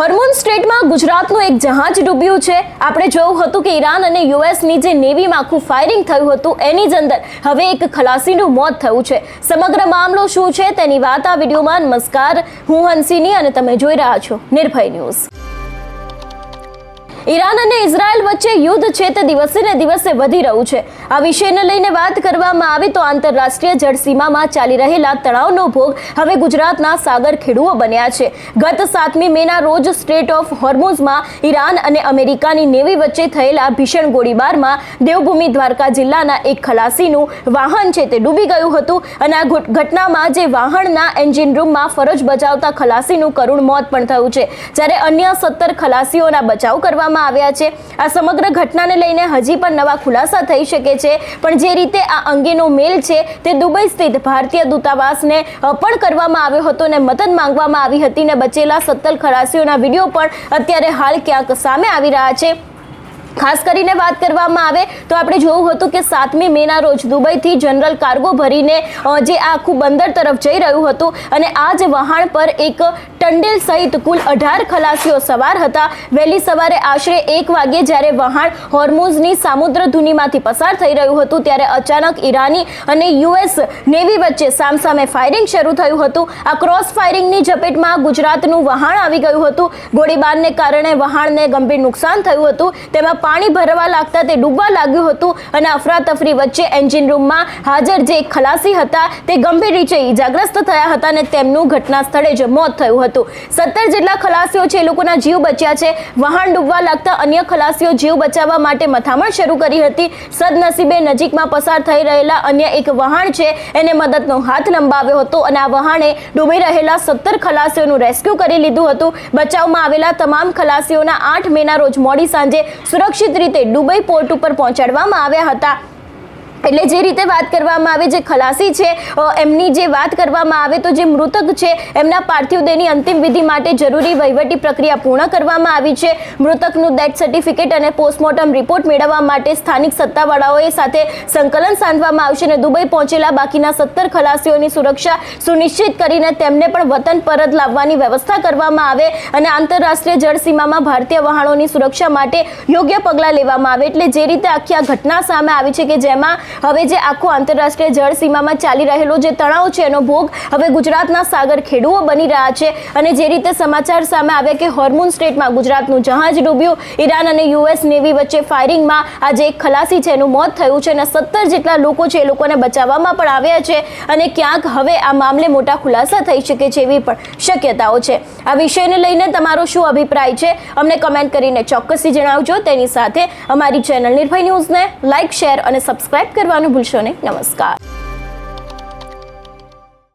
હોર્મુઝ સ્ટ્રેટમાં ગુજરાતનું એક જહાજ ડૂબ્યું છે। આપણે જોયું હતું કે ઈરાન અને યુએસની જે નેવીમાં આખું ફાયરિંગ થયું હતું એની જ અંદર હવે એક ખલાસીનું મોત થયું છે। સમગ્ર મામલો શું છે તેની વાત આ વિડીયોમાં। નમસ્કાર, હું હંસિની અને તમે જોઈ રહ્યા છો નિર્ભય ન્યૂઝ। ઈરાન અને ઇઝરાયલ વચ્ચે યુદ્ધ છે તે દિવસે ને દિવસે વધી રહ્યું છે। આ વિષયને લઈને વાત કરવામાં આવે તો આંતરરાષ્ટ્રીય જળસીમામાં ચાલી રહેલા તણાવનો ભોગ હવે ગુજરાતના સાગર ખેડુઓ બન્યા છે। ગત 7મી મેના રોજ સ્ટ્રેટ ઓફ હોર્મુઝમાં ઈરાન અને અમેરિકાની નેવી વચ્ચે થયેલા ભીષણ ગોળીબારમાં દેવભૂમિ દ્વારકા જિલ્લાના એક ખલાસીનું વાહન છે તે ડૂબી ગયું હતું અને આ ઘટનામાં જે વાહનના એન્જિન રૂમમાં ફરજ બજાવતા ખલાસીનું કરુણ મોત પણ થયું છે, જ્યારે અન્ય 17 ખલાસીઓના બચાવ કરવામાં આવ્યા છે। આ સમગ્ર ઘટનાને લઈને હજી પણ નવા ખુલાસા થઈ શકે છે, પણ જે રીતે આ અંગેનો મેલ છે તે દુબઈ સ્થિત ભારતીય દૂતાવાસને પણ કરવામાં આવ્યો હતો અને મદદ માંગવામાં આવી હતી ને બચેલા 17 ખલાસીઓના વિડીયો પણ અત્યારે હાલ ક્યાંક સામે આવી રહ્યા છે। ખાસ કરીને વાત કરવામાં આવે તો આપણે જોયું હતું કે 7મી મેના રોજ દુબઈથી જનરલ કાર્ગો ભરીને જે આખું બંદર તરફ જઈ રહ્યું હતું અને આ જ વહાણ પર એક ટંડેલ સહિત કુલ 18 ખલાસીઓ સવાર હતા। વહેલી સવારે આશરે 1 વાગ્યે જ્યારે વહાણ હોર્મુઝની સામુદ્રધુનીમાંથી પસાર થઈ રહ્યું હતું ત્યારે અચાનક ઈરાની અને યુએસ નેવી વચ્ચે સામસામે ફાયરિંગ શરૂ થયું હતું। આ ક્રોસ ફાયરિંગની ઝપેટમાં ગુજરાતનું વહાણ આવી ગયું હતું। ગોળીબારને કારણે વહાણને ગંભીર નુકસાન થયું હતું। તેમાં પાણી ભરવા લાગતા તે ડૂબવા લાગ્યું હતું અને અફરાતફરી વચ્ચે એન્જિન રૂમમાં હાજર જે ખલાસી હતા તે ગંભીર રીતે ઈજાગ્રસ્ત થયા હતા અને તેમનું ઘટના સ્થળે જ મોત થયું હતું। 17 જેટલા ખલાસીઓ છે એ લોકોના જીવ બચ્યા છે। વહાણ ડૂબવા લાગતા અન્ય ખલાસીઓ જીવ બચાવવા માટે મથામણ શરૂ કરી હતી। સદનસીબે નજીકમાં પસાર થઈ રહેલા અન્ય એક વહાણ છે એને મદદનો હાથ લંબાવ્યો હતો અને આ વહાણે ડૂબી રહેલા 17 ખલાસીઓનું રેસ્ક્યુ કરી લીધું હતું। બચાવમાં આવેલા તમામ ખલાસીઓના 8 મેના રોજ મોડી સાંજે સુરક્ષિત રીતે દુબઈ પોર્ટ ઉપર પહોંચાડવામાં આવ્યા હતા। એટલે જે રીતે વાત કરવામાં આવે જે ખલાસી છે એમની જે વાત કરવામાં આવે તો જે મૃતક છે એમના પાર્થિવ દેહની અંતિમ વિધિ માટે જરૂરી વહીવટી પ્રક્રિયા પૂર્ણ કરવામાં આવી છે। મૃતકનું ડેથ સર્ટિફિકેટ અને પોસ્ટમોર્ટમ રિપોર્ટ મેળવવા માટે સ્થાનિક સત્તાવાળાઓએ સાથે સંકલન સાધવામાં આવશે અને દુબઈ પહોંચેલા બાકીના 17 ખલાસીઓની સુરક્ષા સુનિશ્ચિત કરીને તેમને પણ વતન પરત લાવવાની વ્યવસ્થા કરવામાં આવે અને આંતરરાષ્ટ્રીય જળસીમામાં ભારતીય વહાણોની સુરક્ષા માટે યોગ્ય પગલાં લેવામાં આવે। એટલે જે રીતે આખી આ ઘટના સામે આવી છે કે જેમાં હવે જે આખો આંતરરાષ્ટ્રીય જળસીમામાં ચાલી રહેલો જે તણાવ છે એનો ભોગ હવે ગુજરાતના સાગર ખેડુઓ બની રહ્યા છે અને જે રીતે સમાચાર સામે આવ્યા કે હોર્મુઝ સ્ટ્રેટમાં ગુજરાતનું જહાજ ડૂબ્યું, ઈરાન અને યુએસ નેવી વચ્ચે ફાયરિંગમાં આજે એક ખલાસી છે એનું મોત થયું છે અને 17 જેટલા લોકો છે એ લોકોને બચાવવામાં પણ આવ્યા છે અને ક્યાંક હવે આ મામલે મોટા ખુલાસા થઈ શકે છે એવી પણ શક્યતાઓ છે। આ વિષયને લઈને તમારો શું અભિપ્રાય છે અમને કમેન્ટ કરીને ચોક્કસથી જણાવજો। તેની સાથે અમારી ચેનલ નિર્ભય ન્યૂઝને લાઇક, શેર અને સબસ્ક્રાઇબ કરવાનું ભૂલશો નહીં। નમસ્કાર।